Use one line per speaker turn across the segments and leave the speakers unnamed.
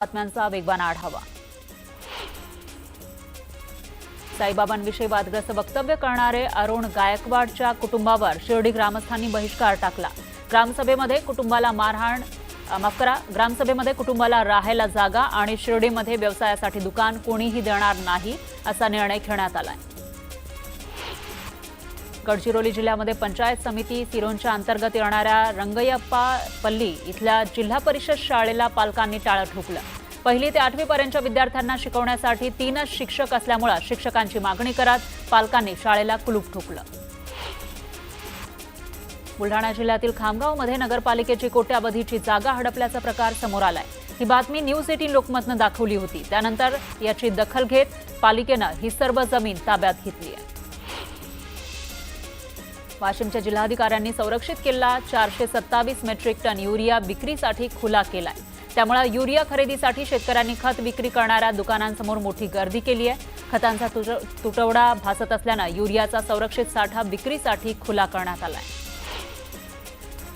बातम्यांचा वेगवान आढावा। साईबाबांविषयी वादग्रस्त वक्तव्य करणारे अरुण गायकवाडच्या कुटुंबावर शिर्डी ग्रामस्थांनी बहिष्कार टाकला। ग्रामसभेमध्ये कुटुंबाला राहायला जागा आणि शिर्डीमध्ये व्यवसायासाठी दुकान कोणीही देणार नाही असा निर्णय घेण्यात आलाय। गडचिरोली जिल्ह्यामध्ये पंचायत समिती सिरोंच्या अंतर्गत येणाऱ्या रंगयप्पापल्ली इथल्या जिल्हा परिषद शाळेला पालकांनी टाळं ठोकलं। पहिली ते 8वी पर्यंतच्या विद्यार्थ्यांना शिकवण्यासाठी 3च शिक्षक असल्यामुळे शिक्षकांची मागणी करत पालकांनी शाळेला कुलूप ठोकलं। बुलढाणा जिल्ह्यातील खामगावमध्ये नगरपालिकेची कोट्यावधीची जागा हडपल्याचा प्रकार समोर आलाय। ही बातमी न्यूज 18 लोकमतनं दाखवली होती। त्यानंतर याची दखल घेत पालिकेनं ही सर्व जमीन ताब्यात घेतली आहे। वाशिमच्या जिल्हाधिकाऱ्यांनी संरक्षित केलेला 427 मेट्रिक टन युरिया विक्रीसाठी खुला केलाय। त्यामुळे युरिया खरेदीसाठी शेतकऱ्यांनी खत विक्री करणाऱ्या दुकानांसमोर मोठी गर्दी केली आहे। खतांचा तुटवडा भासत असल्याने युरियाचा संरक्षित साठा विक्रीसाठी खुला करण्यात आलाय।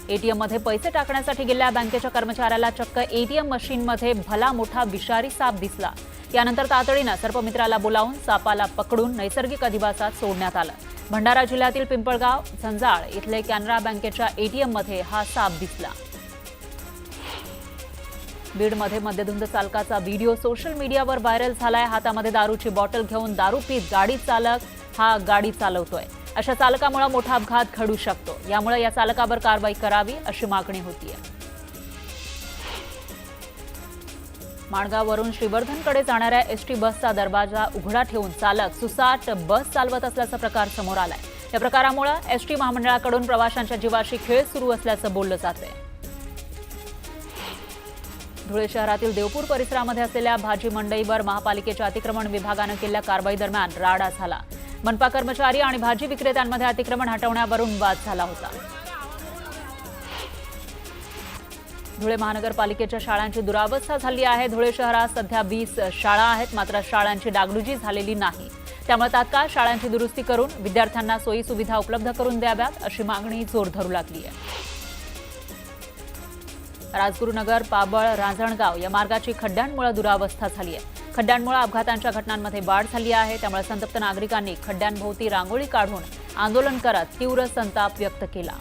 एटीएम मध्ये पैसे टाकण्यासाठी गेलेल्या बँकेच्या कर्मचाऱ्याला चक्क एटीएम मशीनमध्ये भला मोठा विषारी साप दिसला। यानंतर तातडीने सर्पमित्राला बोलावून सापाला पकडून नैसर्गिक अधिवासात सोडण्यात आलं। भंडारा जिल्ह्यातील पिंपळगाव झंजाळ इथले कॅनरा बँकेच्या एटीएम मध्ये हा साप दिसला। बीडमध्ये मद्यधुंद चालकाचा व्हिडिओ सोशल मीडियावर व्हायरल झालाय। हातामध्ये दारूची बॉटल घेऊन दारू पीत गाडी चालक हा गाडी चालवतोय। अशा चालकामुळे मोठा अपघात घडू शकतो। यामुळे या चालकावर कारवाई करावी अशी मागणी होतीये। माणगाववरून श्रीवर्धनकडे जाणाऱ्या एसटी बसचा दरवाजा उघडा ठेवून चालक सुसाट बस चालवत असल्याचा प्रकार समोर आलाय। या प्रकारामुळे एसटी महामंडळाकडून प्रवाशांच्या जीवाशी खेळ सुरू असल्याचं बोललं जातंय। धुळे शहरातील देवपूर परिसरामध्ये असलेल्या भाजी मंडईवर महापालिकेच्या अतिक्रमण विभागानं केलेल्या कारवाई दरम्यान राडा झाला। मनपा कर्मचारी आणि भाजी विक्रेत्यांमध्ये अतिक्रमण हटवण्यावरून वाद झाला होता। धुळे महानगरपालिकेच्या शाळांची दुरावस्था झाली आहे। धुळे शहरात सध्या 20 शाळा आहेत, मात्र शाळांची डागडुजी झालेली नाही। त्यामुळे तात्काळ शाळांची दुरुस्ती करून विद्यार्थ्यांना सोयी सुविधा उपलब्ध करून द्याव्यात अशी मागणी जोर धरू लागली आहे। राजगुरुनगर पाबळ रांजणगाव या मार्गाची खड्ड्यांमुळे दुरावस्था झाली आहे। खड्ड्यांमुळे अपघातांच्या घटनांमध्ये वाढ झाली आहे। त्यामुळे संतप्त नागरिकांनी खड्ड्यांभोवती रांगोळी काढून आंदोलन करत तीव्र संताप व्यक्त केला।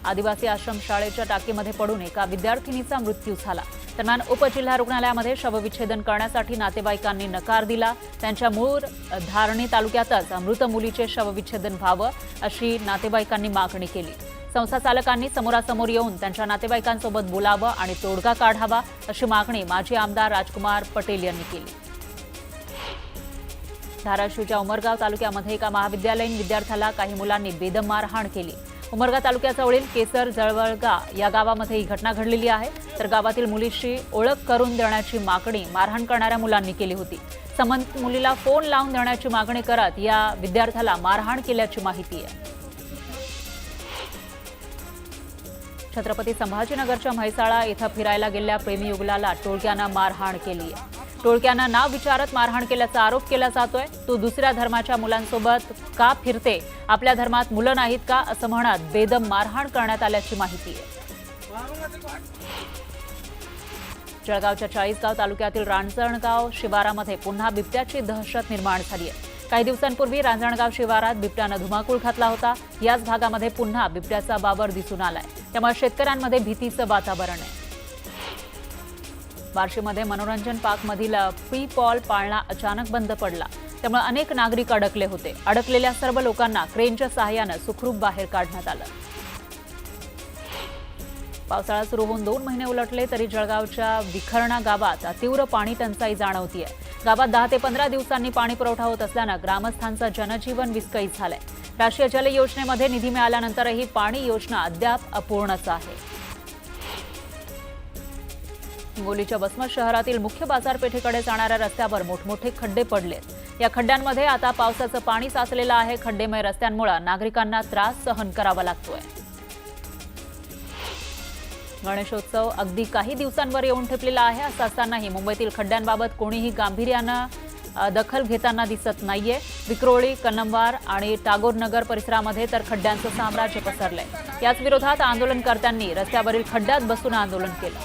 आदिवासी आश्रमशाळेच्या टाकीमध्ये पडून एका विद्यार्थिनीचा मृत्यू झाला। दरम्यान उपजिल्हा रुग्णालयामध्ये शवविच्छेदन करण्यासाठी नातेवाईकांनी नकार दिला। त्यांच्या मूळ धारणी तालुक्यातच मृत मुलीचे शवविच्छेदन व्हावं अशी नातेवाईकांनी मागणी केली। संस्था चालकांनी समोरासमोर येऊन त्यांच्या नातेवाईकांसोबत बोलावं आणि तोडगा काढावा अशी मागणी माजी आमदार राजकुमार पटेल यांनी केली। धाराशिवच्या उमरगाव तालुक्यामध्ये एका महाविद्यालयीन विद्यार्थ्याला काही मुलांनी बेदम मारहाण केली। उमरगा तालुक्याजवळील केसर जळवळगा या गावामध्ये ही घटना घडलेली आहे। तर गावातील मुलीशी ओळख करून देण्याची मागणी मारहाण करणाऱ्या मुलांनी केली होती। संबंधित मुलीला फोन लावून देण्याची मागणी करत या विद्यार्थ्याला मारहाण केल्याची माहिती आहे। छत्रपती संभाजीनगरच्या म्हैसाळा इथं फिरायला गेलेल्या प्रेमी युगलाला टोळक्यानं मारहाण केली आहे। टोळक्यानं नाव विचारत मारहाण केल्याचा आरोप केला जातोय। तू दुसऱ्या धर्माच्या मुलांसोबत का फिरते? आपल्या धर्मात मुलं नाहीत का असं म्हणत बेदम मारहाण करण्यात आल्याची माहिती आहे। जळगावच्या चाळीसगाव तालुक्यातील रांजणगाव शिवारामध्ये पुन्हा बिबट्याची दहशत निर्माण झाली आहे। काही दिवसांपूर्वी रांजणगाव शिवारात बिबट्यानं धुमाकूळ घातला होता। याच भागामध्ये पुन्हा बिबट्याचा वावर दिसून आलाय। त्यामुळे शेतकऱ्यांमध्ये भीतीचं वातावरण आहे। बार्शीमध्ये मनोरंजन पार्कमधील फ्री फॉल पाळणा अचानक बंद पडला। त्यामुळे अनेक नागरिक अडकले होते। अडकलेल्या सर्व लोकांना क्रेनच्या सहाय्याने सुखरूप बाहेर काढण्यात आलं। पावसाळा सुरू होऊन 2 महिने उलटले तरी जळगावच्या विखरणा गावात तीव्र पाणी टंचाई जाणवतीये। गावात 10 ते 15 दिवसांनी पाणी पुरवठा होत असल्याने ग्रामस्थांचं जनजीवन विस्कळीत झालंय। राष्ट्रीय जल योजनेमध्ये निधी मिळाल्यानंतरही पाणी योजना अद्याप अपूर्णच आहे। हिंगोलीच्या वसमत शहरातील मुख्य बाजारपेठेकडे जाणाऱ्या रस्त्यावर मोठमोठे खड्डे पडलेत। या खड्ड्यांमध्ये आता पावसाचं पाणी साचलेलं आहे। खड्डेमय रस्त्यांमुळे नागरिकांना त्रास सहन करावा लागतोय। गणेशोत्सव अगदी काही दिवसांवर येऊन ठेपलेला आहे। असं असतानाही मुंबईतील खड्ड्यांबाबत कोणीही गांभीर्यानं दखल घेताना दिसत नाहीये। विक्रोळी, कन्नमवार आणि टागोरनगर परिसरामध्ये तर खड्ड्यांचं साम्राज्य पसरलंय। याच विरोधात आंदोलनकर्त्यांनी रस्त्यावरील खड्ड्यात बसून आंदोलन केलं।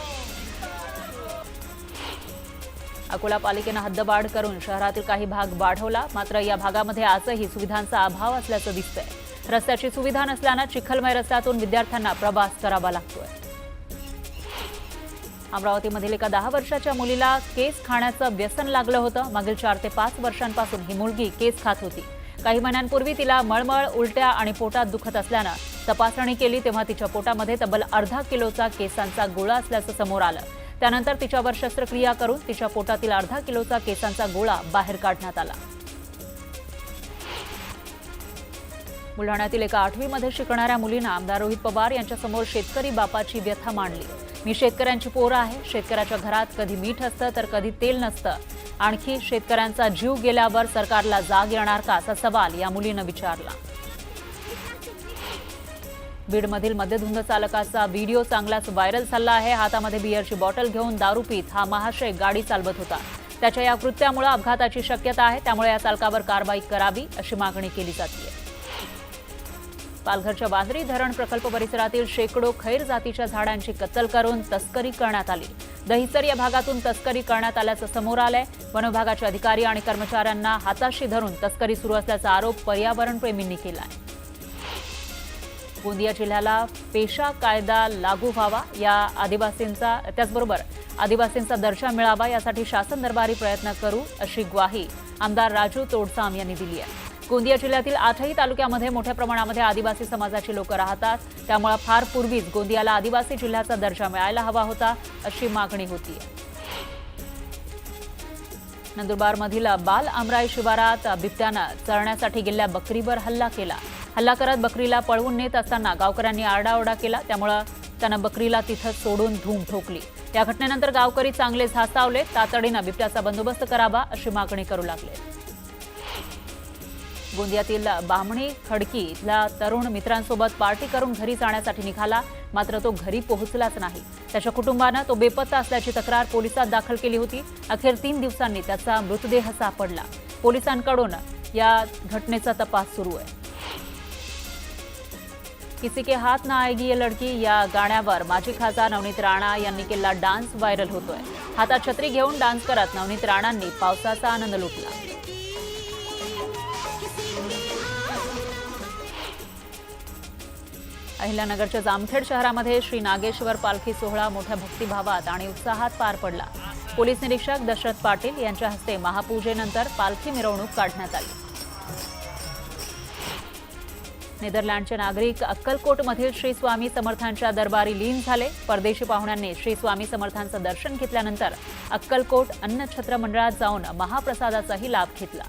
अकोला पालिकेनं हद्दवाढ करून शहरातील काही भाग वाढवला, मात्र या भागामध्ये आजही सुविधांचा अभाव असल्याचं दिसतंय। रस्त्याची सुविधा नसल्यानं चिखलमय रस्त्यातून विद्यार्थ्यांना प्रवास करावा लागतोय। अमरावतीमधील एका 10 वर्षाच्या मुलीला केस खाण्याचं व्यसन लागलं होतं। मागील 4 ते 5 वर्षांपासून ही मुलगी केस खात होती। काही महिन्यांपूर्वी तिला मळमळ, उलट्या आणि पोटात दुखत असल्यानं तपासणी केली, तेव्हा तिच्या पोटामध्ये तब्बल अर्धा किलोचा केसांचा गोळा असल्याचं समोर आलं। त्यानंतर तिच्यावर शस्त्रक्रिया करून तिच्या पोटातील अर्धा किलोचा केसांचा गोळा बाहेर काढण्यात आला। बुलढाण्यातील एका 8वीमध्ये शिकणाऱ्या मुलीनं आमदार रोहित पवार यांच्यासमोर शेतकरी बापाची व्यथा मांडली। मी शेतकऱ्यांची पोरं आहे, शेतकऱ्याच्या घरात कधी मीठ असतं तर कधी तेल नसतं, आणखी शेतकऱ्यांचा जीव गेल्यावर सरकारला जाग येणार का, असा सवाल या मुलीनं विचारला। बीडमधील मद्यधुंद चालकाचा व्हिडिओ चांगलाच व्हायरल झाला आहे। हातामध्ये बिअरची बॉटल घेऊन दारू पीत हा महाशय गाडी चालवत होता। त्याच्या या कृत्यामुळे अपघाताची शक्यता आहे, त्यामुळे या चालकावर कारवाई करावी अशी मागणी केली जाते। पालघरच्या वांद्री धरण प्रकल्प परिसरातील शेकडो खैर जातीच्या झाडांची कत्तल करून तस्करी करण्यात आली। दहिसर या भागातून तस्करी करण्यात आल्याचं समोर आलंय। वन विभागाचे अधिकारी आणि कर्मचाऱ्यांना हाताशी धरून तस्करी सुरू असल्याचा आरोप पर्यावरणप्रेमींनी केलाय। गोंदिया जिल्ह्याला पेशा कायदा लागू व्हावा, त्याचबरोबर आदिवासींचा दर्जा मिळावा यासाठी शासन दरबारी प्रयत्न करू अशी ग्वाही आमदार राजू तोडसाम यांनी दिली आहे। गोंदिया जिल्ह्यातील 8ही तालुक्यामध्ये मोठ्या प्रमाणामध्ये आदिवासी समाजाची लोक राहतात, त्यामुळे फार पूर्वीच गोंदियाला आदिवासी जिल्ह्याचा दर्जा मिळायला हवा होता अशी मागणी होती। नंदुरबारमधील बाल आमराई शिवारात बिबट्यानं चरण्यासाठी गेलेल्या बकरीवर हल्ला केला। हल्ला करत बकरीला पळवून नेत असताना गावकऱ्यांनी आरडाओरडा केला, त्यामुळे त्यानं बकरीला तिथं सोडून धूम ठोकली। या घटनेनंतर गावकरी चांगले धास्तावले, तातडीनं बिबट्याचा बंदोबस्त करावा अशी मागणी करू लागले। गोंदियातील बामणी खडकी इथला तरुण मित्रांसोबत पार्टी करून घरी जाण्यासाठी निघाला, मात्र तो घरी पोहोचलाच नाही। त्याच्या कुटुंबानं तो बेपत्ता असल्याची तक्रार पोलिसात दाखल केली होती। अखेर 3 दिवसांनी त्याचा मृतदेह सापडला। पोलिसांकडून या घटनेचा तपास सुरू आहे। किसी के हाथ ना आएगी ये लड़की या गाण्यावर माजी खासदार नवनीत राणा यांनी केलेला डान्स व्हायरल होतोय। हातात छत्री घेऊन डान्स करत नवनीत राणांनी पावसाचा आनंद लुटला। अहिल्यानगरच्या जामखेड शहरामध्ये श्री नागेश्वर पालखी सोहळा मोठ्या भक्तिभावात आणि उत्साहात पार पडला। पोलीस निरीक्षक दशरथ पाटील यांच्या हस्ते महापूजेनंतर पालखी मिरवणूक काढण्यात आली। नेदरलँडचे नागरिक अक्कलकोटमधील श्री स्वामी समर्थांच्या दरबारी लीन झाले। परदेशी पाहुण्यांनी श्री स्वामी समर्थांचं दर्शन घेतल्यानंतर अक्कलकोट अन्नछत्र मंडळात जाऊन महाप्रसादाचाही लाभ घेतला।